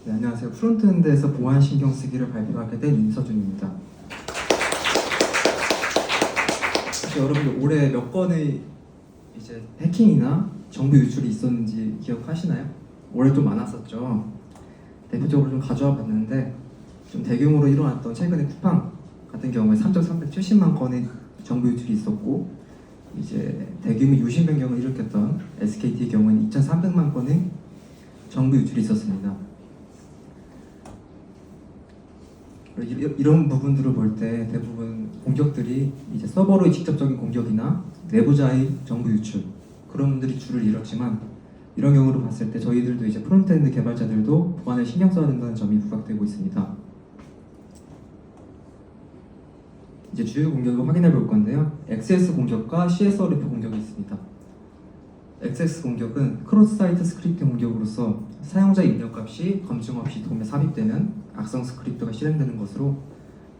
네, 안녕하세요. 프론트엔드에서 보안 신경 쓰기를 발표하게 된 임서준입니다. 여러분들 올해 몇 건의 이제 해킹이나 정보 유출이 있었는지 기억하시나요? 올해 좀 많았었죠. 대표적으로 좀 가져와 봤는데 좀 대규모로 일어났던 최근의 쿠팡 같은 경우에 3,370만 건의 정보 유출이 있었고, 이제 대규모 유심 변경을 일으켰던 SKT의 경우에는 2,300만 건의 정보 유출이 있었습니다. 이런 부분들을 볼 때 대부분 공격들이 이제 서버로의 직접적인 공격이나 내부자의 정보 유출, 그런 분들이 주를 이뤘지만, 이런 경우를 봤을 때 저희들도 이제 프론트엔드 개발자들도 보안에 신경 써야 된다는 점이 부각되고 있습니다. 이제 주요 공격을 확인해 볼 건데요. XS 공격과 CSRF 공격이 있습니다. XS 공격은 크로스 사이트 스크립팅 공격으로서 사용자 입력값이 검증 없이 도움에 삽입되면 악성 스크립트가 실행되는 것으로,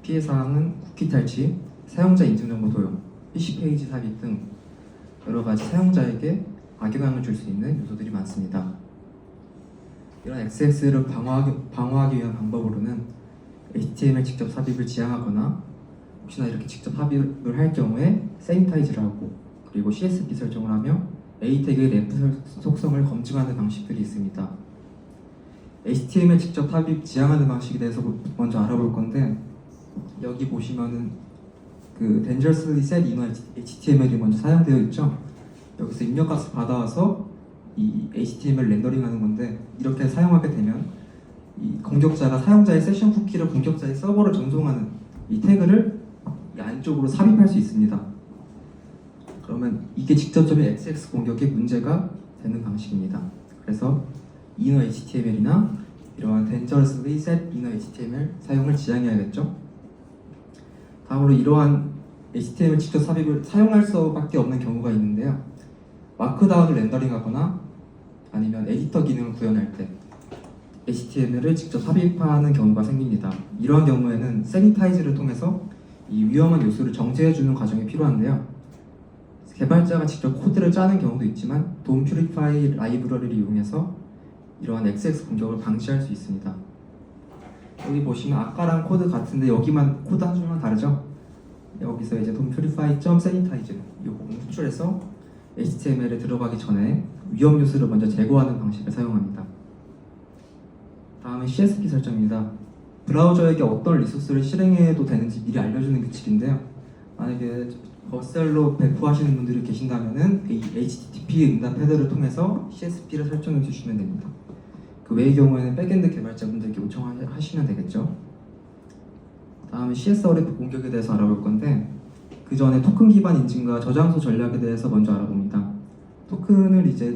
피해 사항은 쿠키 탈취, 사용자 인증 정보 도용, PC 페이지 삽입 등 여러 가지 사용자에게 악영향을 줄 수 있는 요소들이 많습니다. 이런 XS를 방어하기 위한 방법으로는 HTML 직접 삽입을 지향하거나, 혹시나 이렇게 직접 삽입을 할 경우에 세니타이즈를 하고, 그리고 CSP 설정을 하며 A 태그의 램프 속성을 검증하는 방식들이 있습니다. HTML 직접 삽입 지향하는 방식에 대해서 먼저 알아볼 건데, 여기 보시면은 그 dangerously set inner HTML이 먼저 사용되어 있죠. 여기서 입력값을 받아와서 이 HTML 렌더링하는 건데, 이렇게 사용하게 되면 이 공격자가 사용자의 세션 쿠키를 공격자의 서버를 전송하는 이 태그를 이 안쪽으로 삽입할 수 있습니다. 그러면 이게 직접적인 XX 공격의 문제가 되는 방식입니다. 그래서 inner HTML이나 이러한 dangerously set inner HTML 사용을 지향해야겠죠. 다음으로 이러한 HTML 직접 삽입을 사용할 수밖에 없는 경우가 있는데요. 마크다운을 렌더링하거나 아니면 에디터 기능을 구현할 때 HTML을 직접 삽입하는 경우가 생깁니다. 이러한 경우에는 세니타이즈를 통해서 이 위험한 요소를 정제해주는 과정이 필요한데요. 개발자가 직접 코드를 짜는 경우도 있지만 돔 퓨리파이 라이브러리를 이용해서 이러한 XX 공격을 방지할 수 있습니다. 여기 보시면 아까랑 코드 같은데 여기만 코드 한 줄만 다르죠? 여기서 이제 돔 퓨리파이 점 세니타이즈 이 부분을 호출해서 HTML에 들어가기 전에 위험 요소를 먼저 제거하는 방식을 사용합니다. 다음은 CSP 설정입니다. 브라우저에게 어떤 리소스를 실행해도 되는지 미리 알려주는 규칙인데요. 만약에 버셀로 배포하시는 분들이 계신다면은 HTTP 응답 헤더를 통해서 CSP를 설정해 주시면 됩니다. 그 외의 경우에는 백엔드 개발자분들께 요청하시면 되겠죠. 다음은 CSRF 공격에 대해서 알아볼 건데, 그 전에 토큰 기반 인증과 저장소 전략에 대해서 먼저 알아봅니다. 토큰을 이제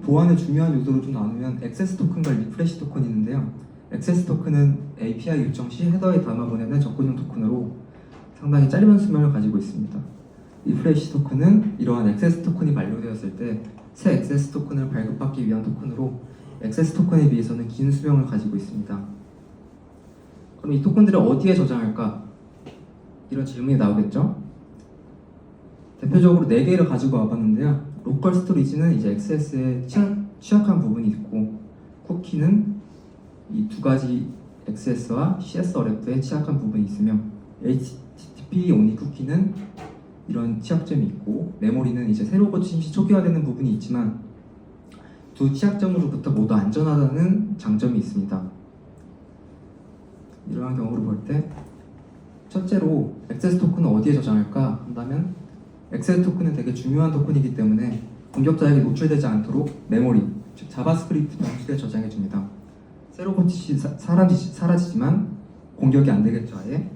보안의 중요한 요소로 좀 나누면 액세스 토큰과 리프레시 토큰이 있는데요. 액세스 토큰은 API 요청 시 헤더에 담아 보내는 접근용 토큰으로 상당히 짧은 수명을 가지고 있습니다. 리프레시 토큰은 이러한 액세스 토큰이 만료되었을 때 새 액세스 토큰을 발급받기 위한 토큰으로 액세스 토큰에 비해서는 긴 수명을 가지고 있습니다. 그럼 이 토큰들을 어디에 저장할까? 이런 질문이 나오겠죠? 대표적으로 4개를 가지고 와봤는데요. 로컬 스토리지는 이제 XS에 취약한 부분이 있고, 쿠키는 이 두 가지 XS와 CSRF에 취약한 부분이 있으며, HTTP only 쿠키는 이런 취약점이 있고, 메모리는 이제 새로 고침 시 초기화되는 부분이 있지만 두 취약점으로부터 모두 안전하다는 장점이 있습니다. 이러한 경우를 볼 때 첫째로 액세스 토큰은 어디에 저장할까 한다면, 액세스 토큰은 되게 중요한 토큰이기 때문에 공격자에게 노출되지 않도록 메모리, 즉 자바스크립트 변수에 저장해줍니다. 새로 고침이 사라지지만 공격이 안 되겠죠, 아예.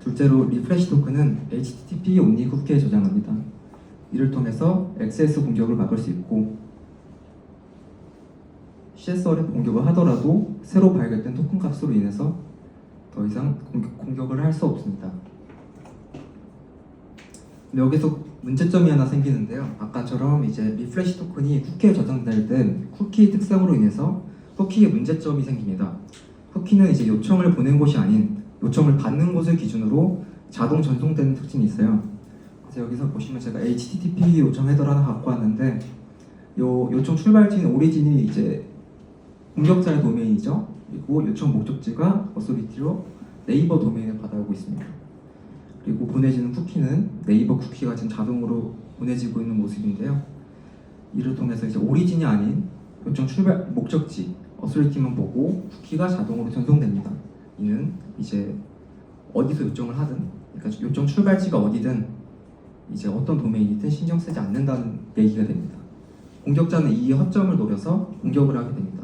둘째로 리프레시 토큰은 HTTP only 쿠키에 저장합니다. 이를 통해서 XS 공격을 막을 수 있고, CSRF 공격을 하더라도 새로 발견된 토큰 값으로 인해서 더 이상 공격을 할 수 없습니다. 여기서 문제점이 하나 생기는데요. 아까처럼 이제 리프레시 토큰이 쿠키에 저장될 때 쿠키의 특성으로 인해서 쿠키에 문제점이 생깁니다. 쿠키는 이제 요청을 보낸 곳이 아닌 요청을 받는 곳을 기준으로 자동 전송되는 특징이 있어요. 그래서 여기서 보시면 제가 HTTP 요청 헤더를 하나 갖고 왔는데, 요 요청 출발지인 오리진이 이제 공격자의 도메인이죠. 그리고 요청 목적지가 어소리티로 네이버 도메인을 받아오고 있습니다. 그리고 보내지는 쿠키는 네이버 쿠키가 지금 자동으로 보내지고 있는 모습인데요. 이를 통해서 이제 오리진이 아닌 요청 출발 목적지 어소리티만 보고 쿠키가 자동으로 전송됩니다. 이는 이제 어디서 요청을 하든, 그러니까 요청 출발지가 어디든 이제 어떤 도메인이든 신경 쓰지 않는다는 얘기가 됩니다. 공격자는 이 허점을 노려서 공격을 하게 됩니다.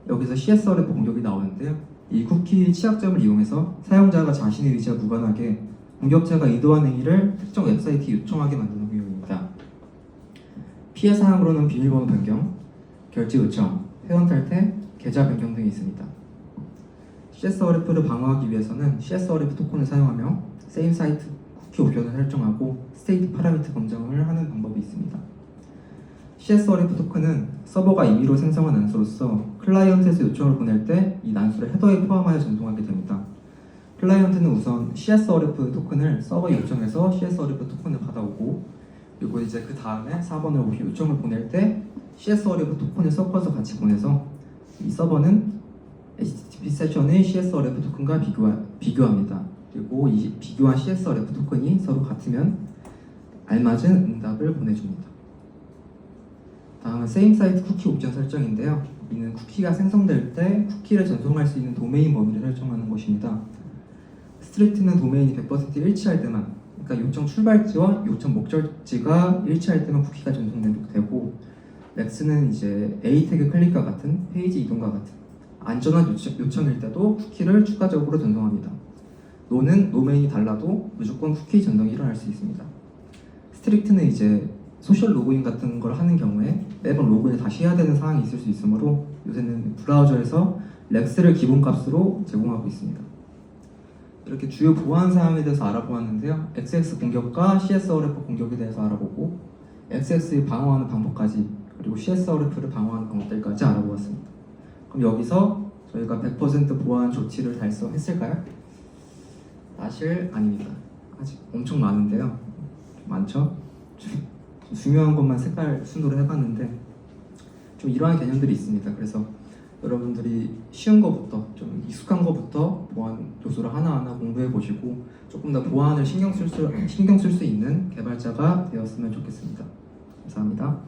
여기서 CSRF 공격이 나오는데요. 이 쿠키 취약점을 이용해서 사용자가 자신의 의지와 무관하게 공격자가 의도한 행위를 특정 웹사이트에 요청하게 만드는 공격입니다. 피해 사항으로는 비밀번호 변경, 결제 요청, 회원 탈퇴, 계좌 변경 등이 있습니다. CSRF를 방어하기 위해서는 CSRF 토큰을 사용하며 세임 사이트 쿠키 옵션을 설정하고 스테이트 파라미터 검증을 하는 방법이 있습니다. CSRF 토큰은 서버가 임의로 생성한 난수로서 클라이언트에서 요청을 보낼 때 이 난수를 헤더에 포함하여 전송하게 됩니다. 클라이언트는 우선 CSRF 토큰을 서버에 요청해서 CSRF 토큰을 받아오고, 그리고 이제 그 다음에 4번을 요청을 보낼 때 CSRF 토큰을 섞어서 같이 보내서 이 서버는 HTTP 세션의 CSRF 토큰과 비교합니다. 그리고 이 비교한 CSRF 토큰이 서로 같으면 알맞은 응답을 보내줍니다. 다음은 세임 사이트 쿠키 옵션 설정인데요. 이는 쿠키가 생성될 때 쿠키를 전송할 수 있는 도메인 범위를 설정하는 것입니다. 스트리트는 도메인이 100% 일치할 때만, 그러니까 요청 출발지와 요청 목적지가 일치할 때만 쿠키가 전송되고, 렉스는 이제 A 태그 클릭과 같은 페이지 이동과 같은 안전한 요청일 때도 쿠키를 추가적으로 전송합니다. 노는 도메인이 달라도 무조건 쿠키 전송이 일어날 수 있습니다. 스트릭트는 이제 소셜 로그인 같은 걸 하는 경우에 매번 로그인을 다시 해야 되는 상황이 있을 수 있으므로 요새는 브라우저에서 렉스를 기본값으로 제공하고 있습니다. 이렇게 주요 보안 사항에 대해서 알아보았는데요. XX 공격과 CSRF 공격에 대해서 알아보고 XX를 방어하는 방법까지, 그리고 CSRF를 방어하는 방법들까지 알아보았습니다. 그럼 여기서 저희가 100% 보안 조치를 달성했을까요? 사실 아닙니다. 아직 엄청 많은데요. 많죠? 중요한 것만 색깔 순으로 해봤는데 좀 이러한 개념들이 있습니다. 그래서 여러분들이 쉬운 것부터 좀 익숙한 것부터 보안 요소를 하나하나 공부해 보시고 조금 더 보안을 신경 쓸 수 있는 개발자가 되었으면 좋겠습니다. 감사합니다.